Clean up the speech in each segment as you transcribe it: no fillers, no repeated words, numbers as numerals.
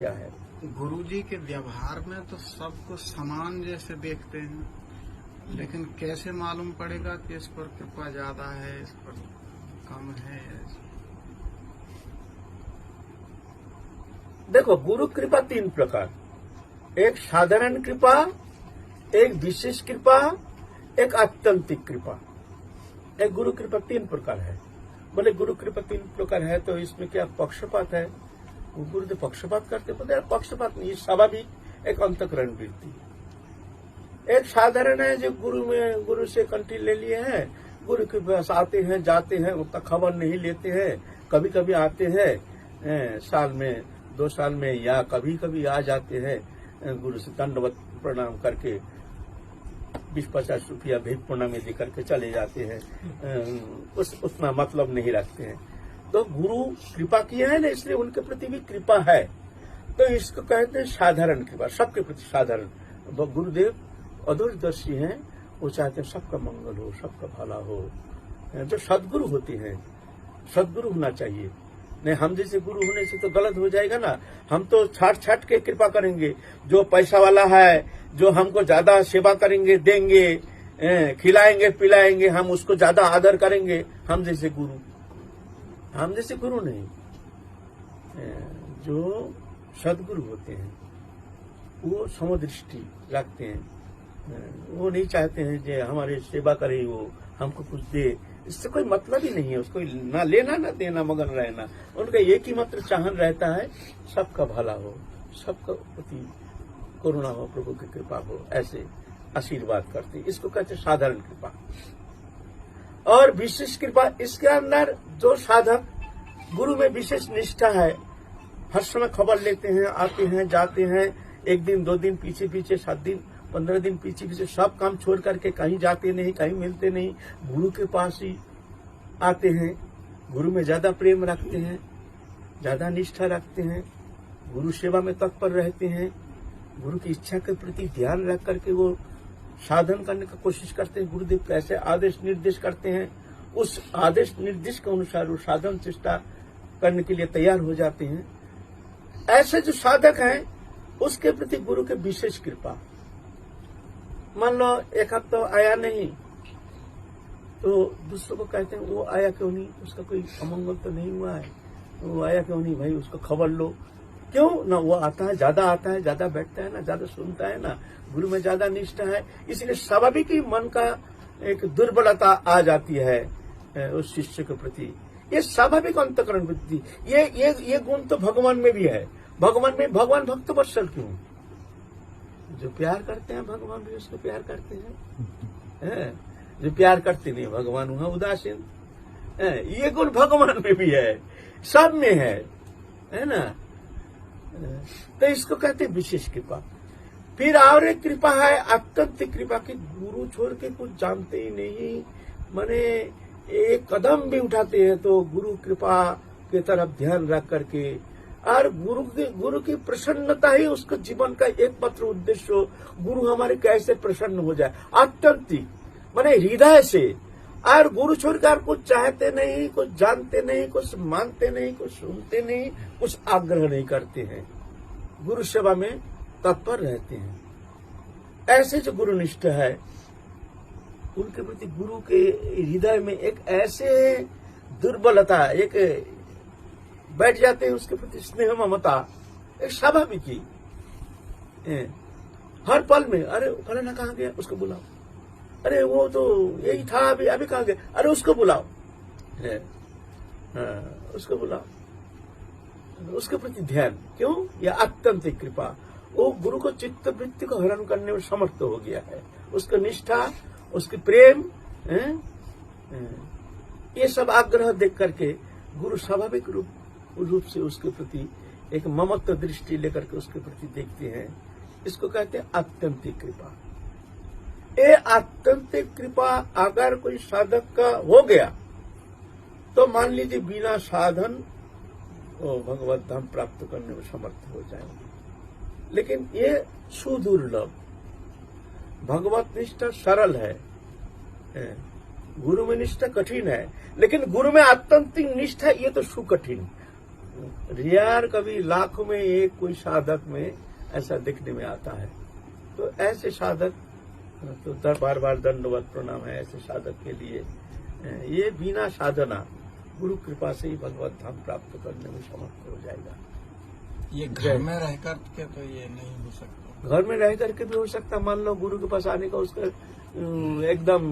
क्या है? गुरुजी के व्यवहार में तो सबको समान जैसे देखते हैं, लेकिन कैसे मालूम पड़ेगा कि इस पर कृपा ज्यादा है, इस पर कम है? देखो, गुरु कृपा तीन प्रकार, एक साधारण कृपा, एक विशेष कृपा, एक आत्यंतिक कृपा। एक गुरु कृपा तीन प्रकार है। बोले गुरु कृपा तीन प्रकार है तो इसमें क्या पक्षपात है? गुरुदेव पक्षपात करते, बोले पक्षपात नहीं, स्वाभाविक एक अंतःकरण वृत्ति। एक साधारण है जो गुरु से कंठी ले लिए हैं, गुरु के पास आते हैं जाते हैं, उतना खबर नहीं लेते हैं, कभी कभी आते हैं साल में 2 साल में, या कभी कभी आ जाते हैं गुरु से दंडवत प्रणाम करके 20-50 रुपया भेंट प्रणामी दे करके चले जाते हैं, उतना मतलब नहीं रखते हैं। तो गुरु कृपा किया है ना, इसलिए उनके प्रति भी कृपा है, तो इसको कहते हैं साधारण कृपा, सबके प्रति साधारण। गुरुदेव अदूरदर्शी हैं, वो चाहते हैं सबका मंगल हो, सबका भला हो। जो सदगुरु होते हैं, सदगुरु होना चाहिए। नहीं, हम जैसे गुरु होने से तो गलत हो जाएगा ना। हम तो छाट के कृपा करेंगे, जो पैसा वाला है, जो हमको ज्यादा सेवा करेंगे, देंगे, खिलाएंगे पिलाएंगे, हम उसको ज्यादा आदर करेंगे। हम जैसे गुरु नहीं। जो सदगुरु होते हैं वो समदृष्टि रखते हैं, वो नहीं चाहते हैं जो हमारे सेवा करे, वो हमको कुछ दे, इससे कोई मतलब ही नहीं है, उसको ना लेना ना देना, मगन रहना। उनका एक ही मात्र चाहन रहता है, सबका भला हो, सबका प्रति करुणा हो, प्रभु की कृपा हो, ऐसे आशीर्वाद करते। इसको कहते हैं साधारण कृपा। और विशेष कृपा, इसके अंदर जो साधक गुरु में विशेष निष्ठा है, हर समय खबर लेते हैं, आते हैं जाते हैं, 1 दिन 2 दिन पीछे 7 दिन 15 दिन पीछे सब काम छोड़ करके कहीं जाते नहीं, कहीं मिलते नहीं, गुरु के पास ही आते हैं, गुरु में ज्यादा प्रेम रखते हैं, ज्यादा निष्ठा रखते हैं, गुरु सेवा में तत्पर रहते हैं, गुरु की इच्छा के प्रति ध्यान रख करके वो साधन करने की कोशिश करते हैं। गुरुदेव कैसे आदेश निर्देश करते हैं, उस आदेश निर्देश के अनुसार वो साधन चेष्टा करने के लिए तैयार हो जाते हैं। ऐसे जो साधक हैं उसके प्रति गुरु के विशेष कृपा। मान लो एक हफ्ता आया नहीं तो दूसरों को कहते हैं वो आया क्यों नहीं, उसका कोई अमंगल तो नहीं हुआ है, वो आया क्यों नहीं भाई, उसको खबर लो। क्यों ना, वो आता है, ज्यादा बैठता है ना, ज्यादा सुनता है ना, गुरु में ज्यादा निष्ठा है, इसलिए स्वाभाविक ही मन का एक दुर्बलता आ जाती है उस शिष्य के प्रति। ये स्वाभाविक अंतःकरण वृत्ति, ये गुण तो भगवान में भी है। भगवान भक्त वत्सल क्यों? जो प्यार करते हैं भगवान भी उसको प्यार करते हैं, जो प्यार करते नहीं भगवान वहां उदासीन। ये गुण भगवान में भी है, सब में है ना। तो इसको कहते हैं विशेष कृपा। फिर और एक कृपा है आत्यंतिक कृपा की, गुरु छोड़ के कुछ जानते ही नहीं, माने एक कदम भी उठाते हैं तो गुरु कृपा के तरफ ध्यान रख करके, और गुरु की प्रसन्नता ही उसका जीवन का एकमात्र उद्देश्य हो। गुरु हमारे कैसे प्रसन्न हो जाए, आत्यंतिक माने हृदय से। और गुरु छोड़कर कुछ चाहते नहीं, कुछ जानते नहीं, कुछ मानते नहीं, कुछ सुनते नहीं, कुछ आग्रह नहीं करते हैं, गुरु सेवा में तत्पर रहते हैं। ऐसे जो गुरुनिष्ठ है उनके प्रति गुरु के हृदय में एक ऐसे दुर्बलता एक बैठ जाते हैं, उसके प्रति स्नेह ममता एक स्वाभाविक ही। हर पल में अरे फलाना कहाँ गया, उसको बुलाओ, अरे वो तो यही था, अभी कहाँ गया, अरे उसको बुलाओ, उसको बुलाओ, उसके प्रति ध्यान। क्यों? यह आत्यंतिक कृपा, वो गुरु को चित्त वृत्ति को हरण करने में समर्थ हो गया है। उसका निष्ठा, उसके प्रेम, ये सब आग्रह देख करके गुरु स्वाभाविक रूप से उसके प्रति एक ममत्व दृष्टि लेकर के उसके प्रति देखते हैं। इसको कहते हैं आत्यंतिक कृपा। ये आत्यंतिक कृपा अगर कोई साधक का हो गया तो मान लीजिए बिना साधन वो भगवत धाम प्राप्त करने में समर्थ हो जाएंगे। लेकिन ये सुदुर्लभ। भगवत निष्ठा सरल है, गुरु में निष्ठा कठिन है, लेकिन गुरु में आत्यंतिक निष्ठा ये तो सुकठिन। रेयर कभी लाखों में एक कोई साधक में ऐसा दिखने में आता है। तो ऐसे साधक तो बार बार दंडवत प्रणाम है ऐसे साधक के लिए। ये बिना साधना गुरु कृपा से ही भगवत धाम प्राप्त करने में समर्थ हो जाएगा। ये घर में रहकर के तो ये नहीं हो सकता। घर में रह करके भी हो सकता। मान लो गुरु के पास आने का उसका एकदम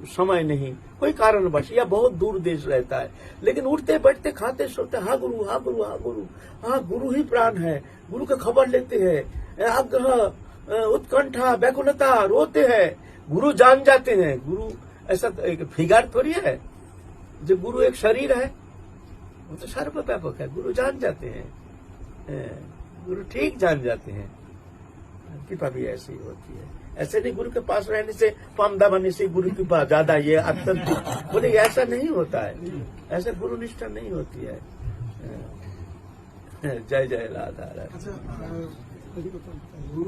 समय नहीं, कोई कारणवश या बहुत दूर देश रहता है, लेकिन उठते बैठते खाते सोते हाँ गुरु हाँ गुरु हाँ गुरु, हाँ गुरु ही प्राण है। गुरु का खबर लेते हैं, आग्रह उत्कंठा व्याकुलता रोते हैं, गुरु जान जाते हैं। गुरु ऐसा एक फिगर थोड़ी है, जो गुरु एक शरीर है, वो तो सर्वव्यापक है। गुरु जान जाते हैं, गुरु ठीक जान जाते हैं। कृपा भी ऐसी होती है। ऐसे नहीं गुरु के पास रहने से पामदा बनने से गुरु की कृपा ज्यादा ये अत्यंत बोले, ऐसा नहीं होता है। ऐसे गुरु निष्ठा नहीं होती है। जय जय राधा राधा।